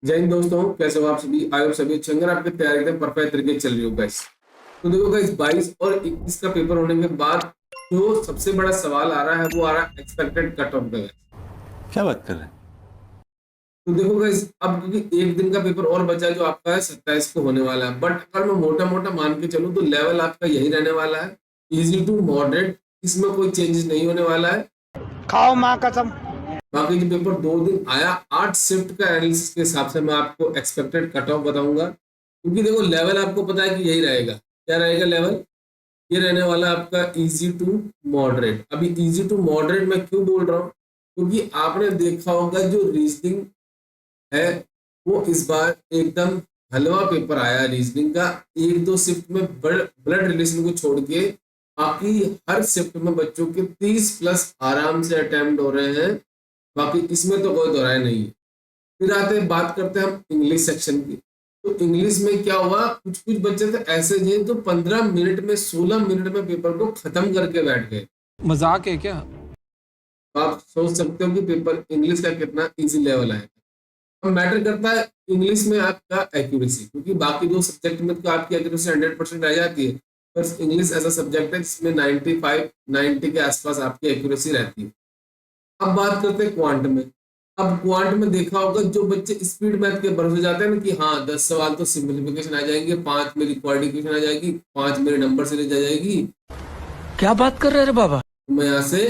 जय हिंद दोस्तों, कैसे हो आप सभी। आई होप सभी अच्छे होंगे और आपकी तैयारी एकदम परफेक्ट तरीके से चल रही हो गाइस। तो देखो गाइस, 22 और 21 का पेपर होने के बाद जो सबसे बड़ा सवाल आ रहा है वो आ रहा है एक्सपेक्टेड कट ऑफ का। क्या बात कर रहे हैं? तो देखो गाइस, अब क्योंकि एक दिन का पेपर और बचा है जो आपका है 27 को होने वाला है, बट अगर मैं मोटा मोटा मान के चलूं तो लेवल आपका यही रहने वाला है, इजी टू मॉडरेट। इसमें कोई चेंजेस नहीं होने वाला है। खाओ माँ कसम। बाकी जो पेपर 2 दिन आया 8 शिफ्ट का एनालिसिस के हिसाब से मैं आपको एक्सपेक्टेड कट ऑफ बताऊंगा, क्योंकि देखो लेवल आपको पता है कि यही रहेगा। क्या रहेगा लेवल? ये रहने वाला आपका इजी टू मॉडरेट। अभी इजी टू मॉडरेट मैं क्यों बोल रहा हूँ, क्योंकि आपने देखा होगा जो रीजनिंग है वो इस बार एकदम हलवा पेपर आया रीजनिंग का। एक दो शिफ्ट में ब्लड रिलेशन को छोड़ के बाकी हर शिफ्ट में बच्चों के 30+ आराम से अटेम्प्ट हो रहे हैं। बाकी इसमें तो कोई दोहराए नहीं है। फिर आते हैं, बात करते हैं हम इंग्लिश सेक्शन की। तो इंग्लिश में क्या हुआ, कुछ कुछ बच्चे तो ऐसे थे तो 15 मिनट में 16 मिनट में पेपर को खत्म करके बैठ गए। मजाक है क्या? तो आप सोच सकते हो कि पेपर इंग्लिश का कितना इजी लेवल है। अब मैटर करता है इंग्लिश में आपका एक्यूरेसी, क्योंकि बाकी दो सब्जेक्ट में तो आपकी एक्यूरेसी 100% रह जाती है, पर इंग्लिश ऐसा सब्जेक्ट है जिसमें 95 90 के आसपास आपकी एक्यूरेसी रहती है। अब बात करते हैं क्वांट में। अब क्वांट में देखा होगा जो बच्चे स्पीड मैथ के भरोसे जाते हैं ना कि हाँ 10 सवाल तो सिंपलीफिकेशन आ जाएंगे, 5 में रिक्वायर्ड इक्वेशन आ जाएगी, 5 मेरे नंबर से ले जा जाएगी, क्या बात कर रहे रे बाबा। तो मैं यहाँ से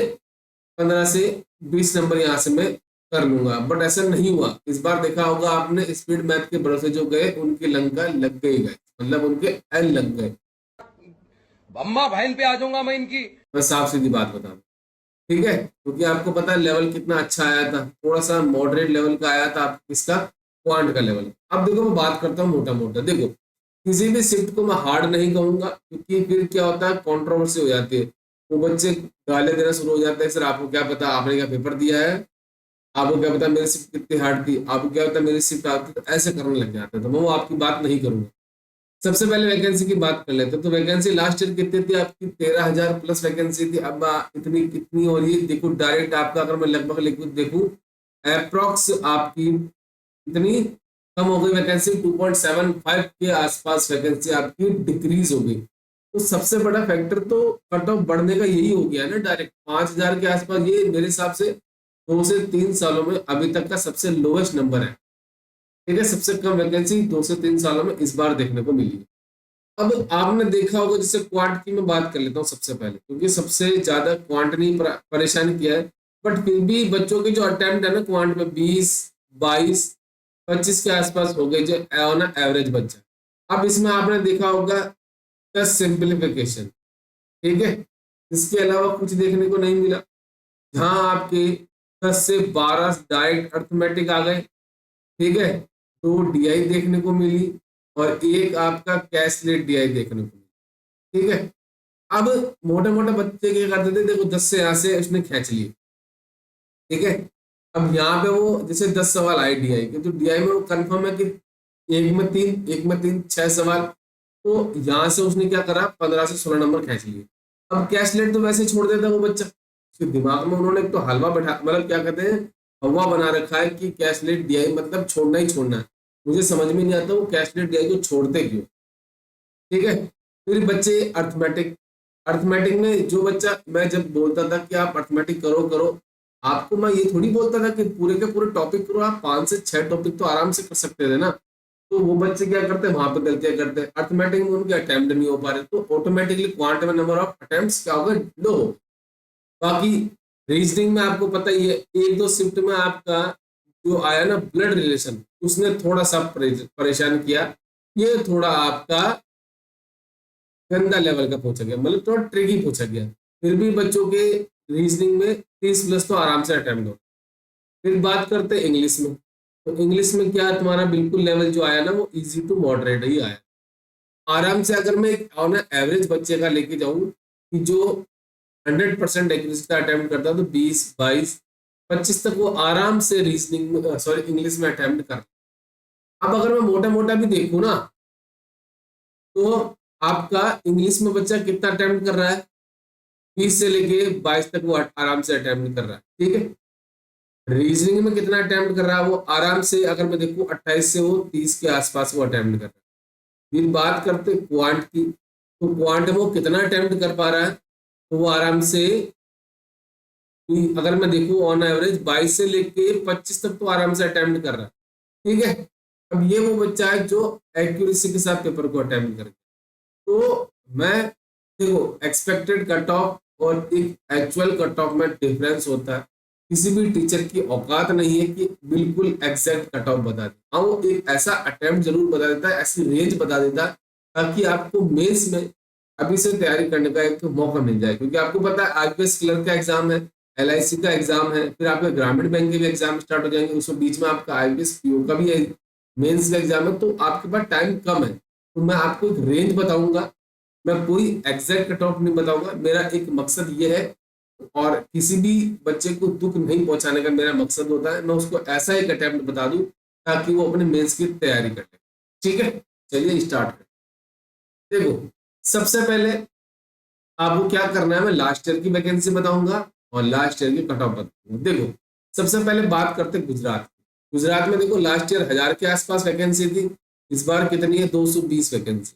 15 से 20 नंबर यहाँ से मैं कर लूंगा। बट ऐसा नहीं हुआ। इस बार देखा होगा आपने, स्पीड मैथ के भरोसे जो गए उनकी लंका लग गई, गए मतलब उनके एल लग गए। अम्मा बहन पे आ जाऊंगा मैं इनकी। मैं साफ सीधी बात बता दूं, ठीक है, क्योंकि आपको पता है लेवल कितना अच्छा आया था, थोड़ा सा मॉडरेट लेवल का आया था इसका क्वांट का लेवल। अब देखो मैं बात करता हूँ मोटा मोटा। देखो किसी भी शिफ्ट को मैं हार्ड नहीं कहूंगा, क्योंकि फिर क्या होता है कंट्रोवर्सी हो जाती है। वो बच्चे गाली देना शुरू हो जाते हैं, सर आपको क्या पता, आपने क्या पेपर दिया है, आपको क्या पता मेरी शिफ्ट कितनी हार्ड थी, आपको क्या पता मेरी शिफ्ट आती, तो ऐसे करने लग जाते हैं। तो मैं वो आपकी बात नहीं करूंगा। सबसे पहले वैकेंसी की बात कर लेते हैं। तो वैकेंसी लास्ट ईयर कितनी थी आपकी? 13,000+ वैकेंसी थी। अब इतनी कितनी हो रही है देखो, डायरेक्ट आपका अगर मैं लगभग लिखूं देखूं, अप्रोक्स आपकी इतनी कम हो गई वैकेंसी, 2.75 के आसपास वैकेंसी आपकी डिक्रीज हो गई। तो सबसे बड़ा फैक्टर तो कट ऑफ बढ़ने का यही हो गया ना, डायरेक्ट 5,000 के आसपास। ये मेरे हिसाब से 2 से 3 सालों में अभी तक का सबसे लोवेस्ट नंबर है। ठीक है, सबसे कम वैकेंसी 2 से 3 सालों में इस बार देखने को मिली है। अब आपने देखा होगा, जैसे क्वांट की मैं बात कर लेता हूँ सबसे पहले, क्योंकि सबसे ज्यादा क्वांट ने परेशान किया है। बट फिर भी बच्चों के जो अटेम्प्ट है ना क्वांट में 20 22 25 के आसपास हो गए जो ना एवरेज बच्चा। अब इसमें आपने देखा होगा 10 सिंप्लीफिकेशन, ठीक है, इसके अलावा कुछ देखने को नहीं मिला। जहां आपके 10 से 12 डायरेक्ट अर्थमेटिक आ गए, ठीक है, 2 DI देखने को मिली और एक आपका कैशलेट DI देखने को मिली। ठीक है, अब मोटे मोटे बच्चे क्या करते थे, देखो 10 से यहाँ से उसने खींच लिए, ठीक है। अब यहाँ पे वो जैसे 10 सवाल आए DI के, तो DI में वो कंफर्म है कि एक में तीन 6 सवाल, तो यहाँ से उसने क्या करा, 15 से 16 नंबर खींच लिए। अब कैशलेट तो वैसे छोड़ देता वो बच्चा, उसके दिमाग में उन्होंने एक तो हलवा बैठा, मतलब क्या कहते हैं, हवा बना रखा है कि कैशलेट DI मतलब छोड़ना ही छोड़ना है। मुझे समझ में नहीं आता वो कैशलेट DI को छोड़ते क्यों। ठीक है, फिर बच्चे अर्थमेटिक, अर्थमेटिक में जो बच्चा, मैं जब बोलता था कि आप अर्थमेटिक करो करो, आपको मैं ये थोड़ी बोलता था कि पूरे के पूरे टॉपिक करो, आप 5 से 6 टॉपिक तो आराम से कर सकते थे ना। तो वो बच्चे क्या करते हैं, वहां पे गलतियां करते हैं, अर्थमेटिक में उनके अटेम्प्ट नहीं हो पा रहे, तो ऑटोमेटिकली क्वांट में नंबर ऑफ अटेम्प्ट्स क्या होगा, लो। बाकी रीजनिंग में आपको पता ही है, एक दो शिफ्ट में आपका जो आया ना ब्लड रिलेशन, उसने थोड़ा सा परेशान किया। ये थोड़ा आपका गंदा लेवल का पूछा गया, मतलब थोड़ा ट्रिकी पूछा गया। फिर भी बच्चों के रीजनिंग में 30+ तो आराम से अटेम्प्ट हो। फिर बात करते हैं इंग्लिश में। तो इंग्लिश में क्या तुम्हारा बिल्कुल लेवल जो आया ना वो इजी टू मॉडरेट ही आया। आराम से अगर मैं एक एवरेज बच्चे का लेके जाऊं कि जो 100% एक्यूरेसी का अटेम्प्ट करता है, तो 20 22 25 तक वो आराम से रीजनिंग सॉरी इंग्लिश में अटेम्प्ट कर। अब अगर मैं मोटा मोटा भी देखूं ना, तो आपका इंग्लिश में बच्चा कितना अटेम्प्ट कर रहा है, 20 से लेके 22 तक वो आराम से अटेम्प्ट कर रहा है, ठीक है। रीजनिंग में कितना अटेम्प्ट कर रहा है वो आराम से, अगर मैं देखूं 28 से वो 30 के आसपास वो अटेम्प्ट कर रहा है। फिर बात करते क्वांट की, तो क्वांट में वो कितना अटेम्प्ट कर पा रहा है, तो वो आराम से, अगर मैं देखूं ऑन एवरेज 22 से लेके 25 तक तो आराम से अटेम्प्ट कर रहा है। ठीक है, अब ये वो बच्चा है जो एक्यूरेसी के साथ पेपर को अटेम्प्ट करे। तो मैं देखो, एक्सपेक्टेड कट ऑफ और एक एक्चुअल कट ऑफ में डिफरेंस होता है। किसी भी टीचर की औकात नहीं है कि बिल्कुल एग्जैक्ट कट ऑफ बता दे। हाँ, वो एक ऐसा अटेम्प्ट जरूर बता देता है, ऐसी रेंज बता देता है, ताकि आपको मेंस में अभी से तैयारी करने का एक मौका मिल जाए। क्योंकि आपको पता है आईपीएस क्लर्क का एग्जाम है, एलआईसी का एग्जाम है, फिर आपके ग्रामीण बैंक के भी एग्जाम स्टार्ट हो जाएंगे, उसमें बीच में आपका आईपीएस पीओ का भी मेंस का एग्जाम है, तो आपके पास टाइम कम है। तो मैं आपको एक रेंज बताऊंगा, मैं कोई एग्जैक्ट कट ऑफ नहीं बताऊंगा। मेरा एक मकसद ये है, और किसी भी बच्चे को दुख नहीं पहुंचाने का मेरा मकसद होता है, मैं उसको ऐसा एक अटेम्प्ट बता दूं ताकि वो अपने मेंस की तैयारी कर ले। ठीक है, चलिए स्टार्ट करें। देखो, सबसे पहले आपको क्या करना है, मैं लास्ट ईयर की वैकेंसी बताऊंगा और लास्ट ईयर की कट ऑफ बताऊंगा। देखो, सबसे पहले बात करते हैं गुजरात की। गुजरात में देखो लास्ट ईयर 1000 के आसपास वैकेंसी थी, इस बार कितनी है, 220 वैकेंसी।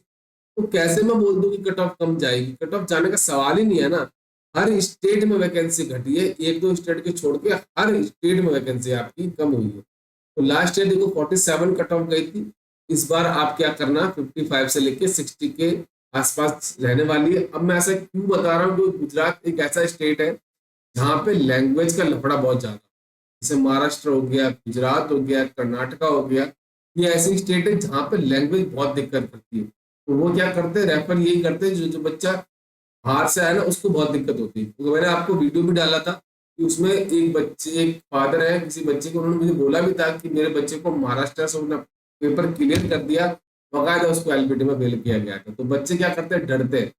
तो कैसे मैं बोल दूं कि कट ऑफ कम जाएगी, कट ऑफ जाने का सवाल ही नहीं है ना। हर स्टेट में वैकेंसी घटी है, एक दो स्टेट के छोड़ के हर स्टेट में वैकेंसी आपकी कम हुई है। तो लास्ट ईयर देखो 47 कट ऑफ गई थी, इस बार आप क्या करना, 55 से लेके 60 के आसपास रहने वाली है। अब मैं ऐसा क्यों बता रहा हूँ, क्योंकि गुजरात एक ऐसा स्टेट है जहाँ पे लैंग्वेज का लफड़ा बहुत ज्यादा, जैसे महाराष्ट्र हो गया, गुजरात हो गया, कर्नाटका हो गया, ये ऐसी स्टेट है जहाँ पे लैंग्वेज बहुत दिक्कत करती है। तो वो क्या करते हैं, रेफर यही करते हैं, जो जो बच्चा बाहर से आया ना उसको बहुत दिक्कत होती है। क्योंकि मैंने आपको वीडियो भी डाला था कि उसमें एक बच्चे, एक फादर है किसी बच्चे को, उन्होंने मुझे बोला भी था कि मेरे बच्चे को महाराष्ट्र से उन्होंने पेपर क्लियर कर दिया, बकायदा उसको एलपीटी में फेल किया गया था। तो बच्चे क्या करते हैं, डरते हैं,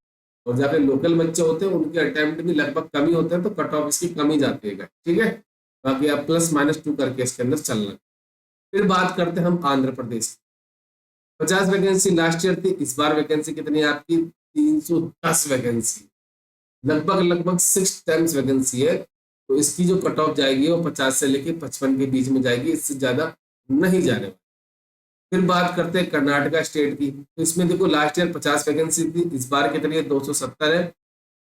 और जाके लोकल बच्चे होते हैं उनके अटेम्प्ट भी लगभग कम ही होते हैं, तो कट ऑफ इसकी कम ही जाती है। ठीक है, बाकी आप +-2 करके इसके अंदर चलना। फिर बात करते हैं हम आंध्र प्रदेश की। 50 वैकेंसी लास्ट ईयर थी, इस बार वैकेंसी कितनी है आपकी, 310 वैकेंसी, लगभग लगभग 6 टाइम्स वैकेंसी है। तो इसकी जो कट ऑफ जाएगी वो 50 से लेके 55 के बीच में जाएगी, इससे ज्यादा नहीं जाने वाली। फिर बात करते हैं कर्नाटका स्टेट की। तो इसमें देखो लास्ट ईयर 50 वैकेंसी थी, इस बार कितनी है, 270 है।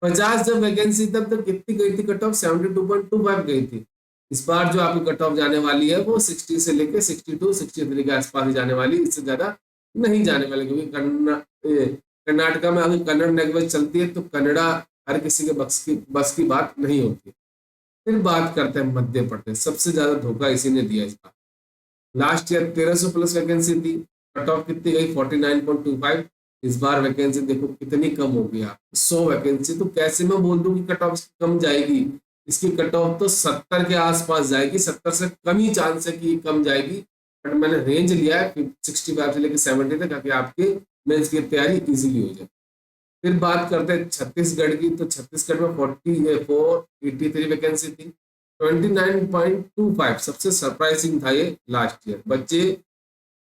50 जब वैकेंसी तब तक कितनी गई थी कट ऑफ, 72.25 गई थी। इस बार जो आपकी कट ऑफ जाने वाली है वो 60 से लेके 62 63 के आसपास ही जाने वाली, इससे ज्यादा नहीं जाने वाले। क्योंकि कर्नाटका में अभी कन्नड़ लैंग्वेज चलती है, तो कन्नड़ा हर किसी के बस की बात नहीं होती। फिर बात करते हैं मध्य प्रदेश, सबसे ज्यादा धोखा इसी ने दिया इस बार। लास्ट ईयर 1300 प्लस वैकेंसी थी, कट ऑफ कितनी गई, 49.25। इस बार वैकेंसी देखो कितनी कम हो गया, 100 वैकेंसी। तो कैसे मैं बोल दूं कि कट ऑफ कम जाएगी, इसकी कट ऑफ तो 70 के आसपास जाएगी, 70 से कम ही चांस है कि कम जाएगी। बट मैंने रेंज लिया है 65 से लेकर 70 तक, ताकि आपके मेंस की तैयारी इजीली हो जाए। फिर बात करते हैं छत्तीसगढ़ की। तो छत्तीसगढ़ में 483 वैकेंसी थी, 29.25, सबसे सरप्राइजिंग था ये लास्ट ईयर। बच्चे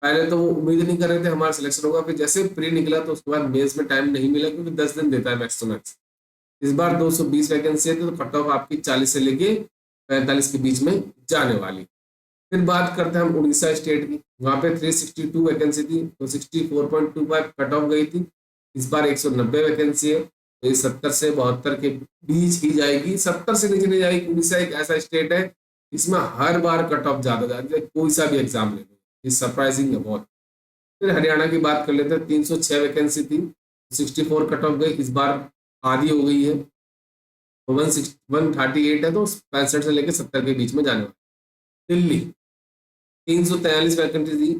पहले तो वो उम्मीद नहीं कर रहे थे हमारा सिलेक्शन होगा, फिर जैसे प्री निकला तो उसके बाद मेंस में टाइम नहीं मिला, क्योंकि 10 दिन देता है मैक्स टू मैक्स। इस बार 220 वैकेंसी है, तो कट ऑफ आपकी 40 से लेके 45 के बीच में जाने वाली। फिर बात करते हैं हम उड़ीसा स्टेट की। वहाँ पे 362 वैकेंसी थी, तो 64.25 कट ऑफ गई थी। इस बार 190 वैकेंसी है, तो ये 70 से 72 के बीच ही जाएगी, 70 से नीचे नहीं जाएगी। उड़ीसा एक ऐसा स्टेट है इसमें हर बार कट ऑफ ज्यादा जाती है, कोई सा भी एग्जाम ले लो, ये सरप्राइजिंग है बहुत। फिर हरियाणा की बात कर लेते हैं, 306 वैकेंसी थी, 64 कट ऑफ गई, इस बार आधी हो गई है, 138 है, तो 65 से लेकर 70 के बीच में जाने वाली। दिल्ली 343 वैकेंसी थी,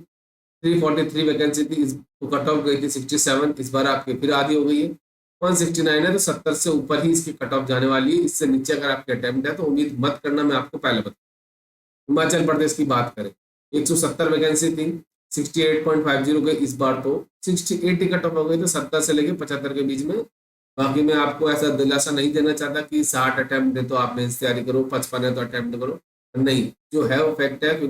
343 वैकेंसी थी, तो कट ऑफ गई थी 67, इस बार आपकी फिर आधी हो गई है, 169 है, तो 70 से ऊपर ही इसकी कट ऑफ जाने वाली है। इससे नीचे अगर आपके अटेम्प्ट है तो उम्मीद मत करना, मैं आपको पहले बता। हिमाचल प्रदेश की बात करें, 170 वैकेंसी थी, 68.50 गई, इस बार तो 68 कट ऑफ हो गई, तो 70 से लेकर 75 के बीच में। बाकी मैं आपको ऐसा दिलासा नहीं देना चाहता कि 60 अटेम्प्ट है तो आप मेंस तैयारी करो, 55 है तो अटेम्प्ट करो, नहीं, जो है वो फैक्ट है कि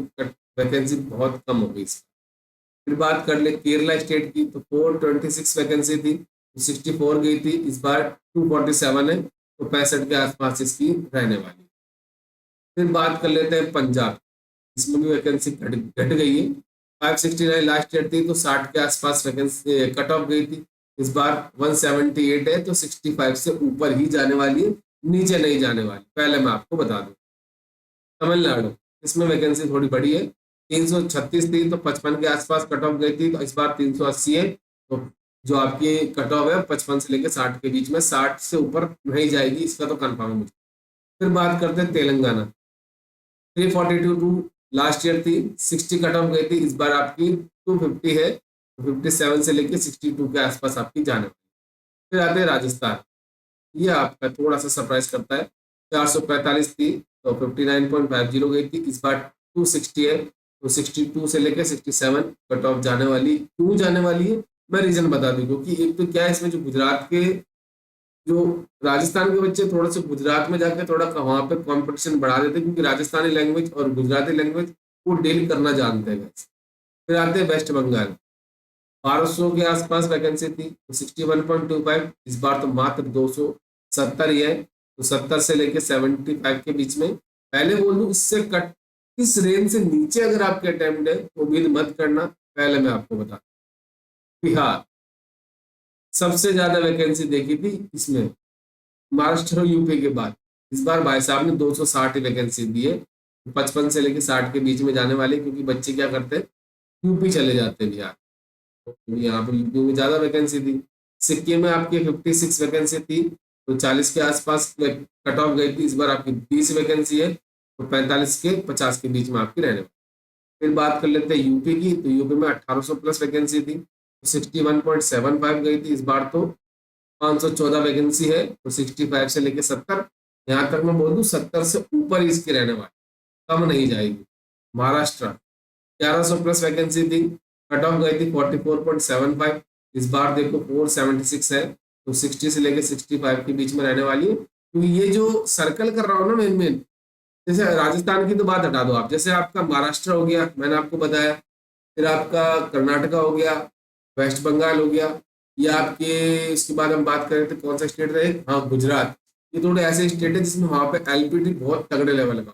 वैकेंसी बहुत कम हो गई। फिर बात कर ले केरला स्टेट की। तो 426 वैकेंसी थी, 64 गई थी, इस बार 247 है, तो 65 के आसपास इसकी रहने वाली। फिर बात कर लेते हैं पंजाब, इसमें भी वैकेंसी घट गई है। 569 लास्ट ईयर थी तो 60 के आसपास वैकेंसी कट ऑफ गई थी। इस बार 178 है तो 65 से ऊपर ही जाने वाली है, नीचे नहीं जाने वाली, पहले मैं आपको बता दूं। तमिलनाडु, इसमें वैकेंसी थोड़ी बड़ी है, 336 थी तो 55 के आसपास कट ऑफ गई थी, तो इस बार 380 है। तो जो आपकी कट ऑफ है 55 से लेकर 60 के बीच में, 60 से ऊपर नहीं जाएगी, इसका तो कंफर्म है मुझे। फिर बात करते हैं तेलंगाना, 342 टू लास्ट ईयर थी, 60 कट ऑफ गई थी, इस बार आपकी 250 है, 57 से लेके 62 के आसपास आपकी जाने वाली। फिर आते हैं राजस्थान, ये आपका थोड़ा सा सरप्राइज करता है, 445 थी तो 59.50 गई थी, इस बार 260 है, तो 62 से लेकर 67 कट ऑफ जाने वाली। क्यों जाने वाली है, मैं रीजन बता दूं, क्योंकि एक तो क्या है इसमें, जो गुजरात के, जो राजस्थान के बच्चे थोड़ा सा गुजरात में जाके थोड़ा वहाँ पे कंपटीशन बढ़ा देते हैं, क्योंकि राजस्थानी लैंग्वेज और गुजराती लैंग्वेज वो डील करना जानते हैं। फिर आते हैं वेस्ट बंगाल, 1200 के आसपास वैकेंसी थी तो 61.25, इस बार तो मात्र 270 ही है, तो 70 से लेके 75 के बीच में। पहले बोल दूं, इससे कट, इस रेंज से नीचे अगर आपके अटेम्प्ट है तो उम्मीद मत करना, पहले मैं आपको बता। बिहार, सबसे ज्यादा वैकेंसी देखी थी इसमें, महाराष्ट्र और यूपी के बाद। इस बार भाई साहब ने 260 वैकेंसी दी है, 55 से लेके 60 के बीच में जाने वाले, क्योंकि बच्चे क्या करते हैं, यूपी चले जाते हैं बिहार, तो यहाँ पर यूपी में ज्यादा वैकेंसी थी। सिक्किम में आपकी 56 वैकेंसी थी तो 40 के आसपास कट ऑफ गई थी, इस बार आपकी 20 वैकेंसी है तो 45 के 50 के बीच में आपकी रहने वाली। फिर बात कर लेते हैं यूपी की, तो यूपी में 1800 प्लस वैकेंसी थी तो 61.75 गई थी, इस बार तो 514 वैकेंसी है तो 65 से लेके 70, यहाँ तक मैं बोल दूं 70 से ऊपर ही इसकी रहने वाली, कम नहीं जाएगी। महाराष्ट्र, 1100 प्लस वैकेंसी थी, कट ऑफ गई थी 44.75, इस बार देखो 476 है तो 60 से लेके 65 के बीच में रहने वाली है। क्योंकि ये जो सर्कल कर रहा हूँ ना मेन मेन, जैसे राजस्थान की तो बात हटा दो आप, जैसे आपका महाराष्ट्र हो गया, मैंने आपको बताया, फिर आपका कर्नाटका हो गया, वेस्ट बंगाल हो गया, या आपके इसके बाद हम बात करें तो कौन सा स्टेट रहे, हाँ गुजरात, ये थोड़े ऐसे स्टेट है जिसमें वहां पे एलपीटी बहुत तगड़े लेवल का।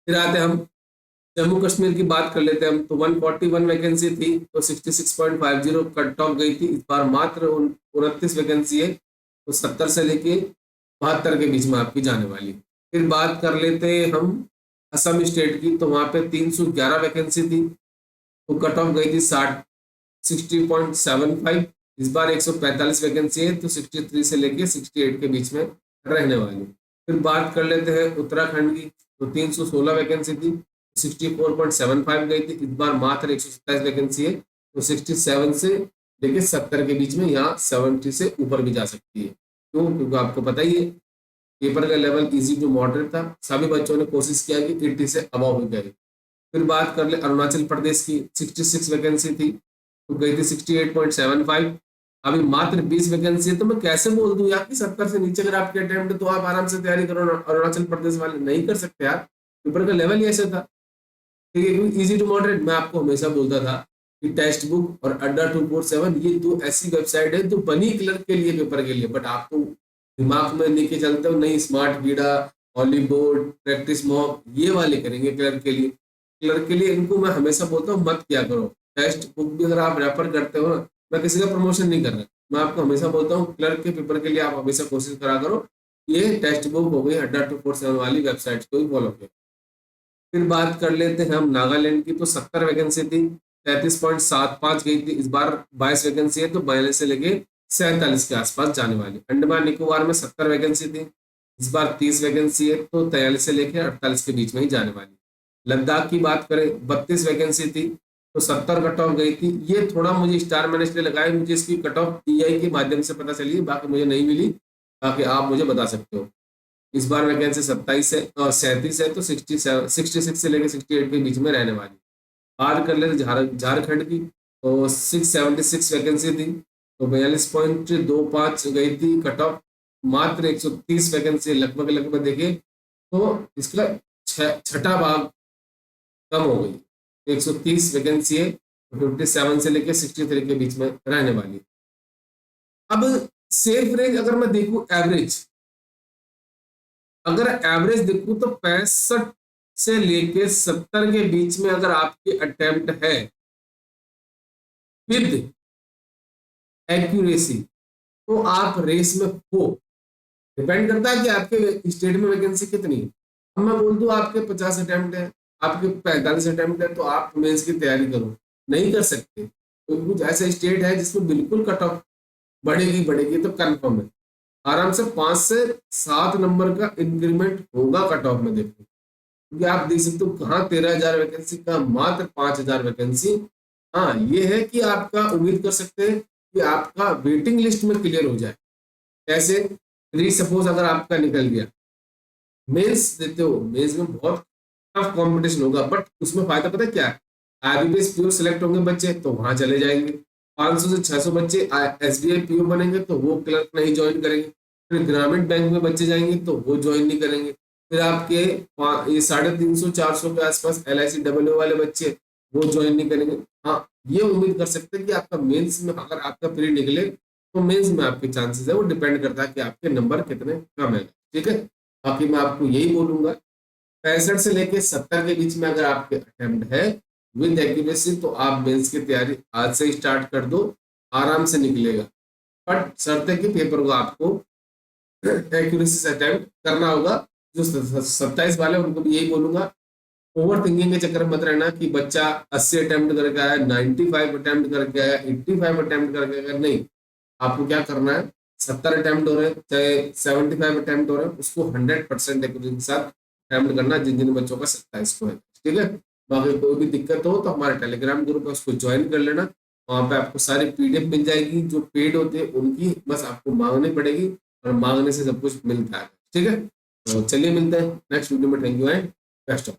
फिर आते हैं हम जम्मू कश्मीर की बात कर लेते हैं हम, तो 141 वैकेंसी थी तो 66.50 कट ऑफ गई थी, इस बार मात्र 29 वैकेंसी है तो 70 से लेके 72 के बीच में आपकी जाने वाली। फिर बात कर लेते हैं हम असम स्टेट की, तो वहां पे 311 वैकेंसी थी तो कट ऑफ गई थी 60 इस बार 145 वैकेंसी है तो 63 से लेके 68 के बीच में रहने वाली। फिर बात कर लेते हैं उत्तराखंड की, तो 316 वैकेंसी थी 64.75 गई थी, इस बार मात्र 127 वैकेंसी है तो 67 से लेके 70 के बीच में, यहाँ 70 से ऊपर भी जा सकती है। क्यों, क्योंकि आपको पता ही है पेपर का लेवल इजी टू मॉडरेट था, सभी बच्चों ने कोशिश किया कि 80 से अबव हो जाए। फिर बात कर ले अरुणाचल प्रदेश की, 66 वैकेंसी थी तो गई थी 68.75, अभी मात्र 20 वैकेंसी है, तो मैं कैसे बोल दूं यार कि 70 से नीचे अगर आपके अटेम्प्ट तो आप आराम से तैयारी करो। अरुणाचल प्रदेश वाले नहीं कर सकते यार, पेपर का लेवल ही ऐसा था। ठीक है, क्योंकि इजी टू मॉडरेट मैं आपको हमेशा बोलता था कि टेक्स्ट बुक और अड्डा 247 ये दो ऐसी वेबसाइट है जो बनी क्लर्क के लिए, पेपर के लिए, बट आप तो दिमाग में लेके चलते हो नहीं, smart Vida, Hollywood, practice mock, ये वाले करेंगे क्लर्क के लिए। क्लर्क के लिए इनको मैं हमेशा बोलता हूँ मत किया करो, टेक्स्ट बुक भी अगर आप रेफर करते हो ना, मैं किसी का प्रमोशन नहीं कर रहा, मैं आपको हमेशा बोलता हूँ क्लर्क के पेपर के लिए आप हमेशा कोशिश करा करो, ये टेक्स्ट बुक हो गई अड्डा 247 वाली वेबसाइट को ही फॉलो करो। फिर बात कर लेते हैं हम नागालैंड की, तो 70 वैकेंसी थी 33.75 गई थी, इस बार 22 वैकेंसी है तो 42 से लेके 47 के आसपास जाने वाली। अंडमान निकोबार में 70 वैकेंसी थी, इस बार 30 वैकेंसी है तो 43 से लेके 48 के बीच में ही जाने वाली। लद्दाख की बात करें 32 वैकेंसी थी तो 70 कट ऑफ गई थी, ये थोड़ा मुझे स्टार मैंने इसलिए लगाया, मुझे इसकी कट ऑफ टीआई के माध्यम से पता चली, बाकी मुझे नहीं मिली, बाकी आप मुझे बता सकते हो। इस बार वैकेंसी 27 है और 37 है तो 66 से लेकर 68 के बीच में रहने वाली। बात कर लेते झारखंड की, तो 676 वैकेंसी थी तो 42.25 गई थी कट ऑफ, मात्र 130 वैकेंसी लगभग लगभग देखे तो इसका छठा भाग कम हो गई, 130 वैकेंसी है तो 57 से लेकर 63 के बीच में रहने वाली। अब सेफ रेंज अगर मैं देखूं एवरेज, अगर एवरेज देखूं तो 65 से लेके 70 के बीच में अगर आपकी अटेम्प्ट है विद एक्यूरेसी तो आप रेस में हो। डिपेंड करता है कि आपके स्टेट में वैकेंसी कितनी है। अब मैं बोल दूं आपके 50 अटेम्प्ट है, आपके 45 अटेम्प्ट है, तो आप मेंस की तैयारी करो। नहीं कर सकते क्योंकि कुछ ऐसा स्टेट है जिसमें बिल्कुल कट ऑफ बढ़ेगी तो कंफर्म है आराम से 5 से 7 नंबर का इंक्रीमेंट होगा कट ऑफ में। देखो क्योंकि आप देख सकते हो कहाँ 13,000 वैकेंसी का मात्र 5,000 वैकेंसी। हाँ ये है कि आपका उम्मीद कर सकते हैं कि आपका वेटिंग लिस्ट में क्लियर हो जाए। ऐसे सपोज अगर आपका निकल गया, मेंस देते हो, मेंस में बहुत टफ कंपटीशन होगा, बट उसमें फायदा पता है क्या है, आईबीपीएस पीओ सेलेक्ट होंगे बच्चे तो वहां चले जाएंगे। 500 से 600 बच्चे एसबीआई पीओ बनेंगे तो वो क्लर्क नहीं ज्वाइन करेंगे। फिर ग्रामीण बैंक में बच्चे जाएंगे तो वो ज्वाइन नहीं करेंगे। फिर आपके ये 350 400 के आसपास LIC डब्ल्यू वाले बच्चे वो ज्वाइन नहीं करेंगे। हाँ ये उम्मीद कर सकते हैं कि आपका मेंस में अगर आपका प्री निकले तो मेंस में आपके चांसेस है, वो डिपेंड करता है कि आपके नंबर कितने कम है। ठीक है, बाकी मैं आपको यही बोलूंगा 65 से लेके 70 के बीच में अगर आपके अटेम्प्ट है विद एक्यूरेसी तो आप मेंस की तैयारी आज से ही स्टार्ट कर दो, आराम से निकलेगा। बट शर्त है कि पेपर को आपको एक्यूरेसी से अटेम्प्ट करना होगा। जो 27 वाले उनको भी यही बोलूंगा, ओवर थिंकिंग के चक्कर में मत रहना कि बच्चा 80 अटेम्प्ट करके आया, 95 अटेम्प्ट करके आया, 85 अटेम्प्ट करके आया। नहीं, आपको क्या करना है, 70 अटेम्प्ट हो रहे हैं चाहे 75 अटेम्प्ट हो रहे हैं, उसको 100% एक्यूरेसी के साथ अटेम्प्ट करना जिन जिन बच्चों का 27 को है। ठीक है, बाकी कोई भी दिक्कत हो तो हमारा टेलीग्राम ग्रुप है उसको ज्वाइन कर लेना। वहाँ पे आपको सारी PDF मिल जाएगी, जो पेड होते हैं उनकी बस आपको मांगनी पड़ेगी और मांगने से सब कुछ मिलता है। ठीक है, तो चलिए मिलते हैं नेक्स्ट वीडियो में। Thank you and best of.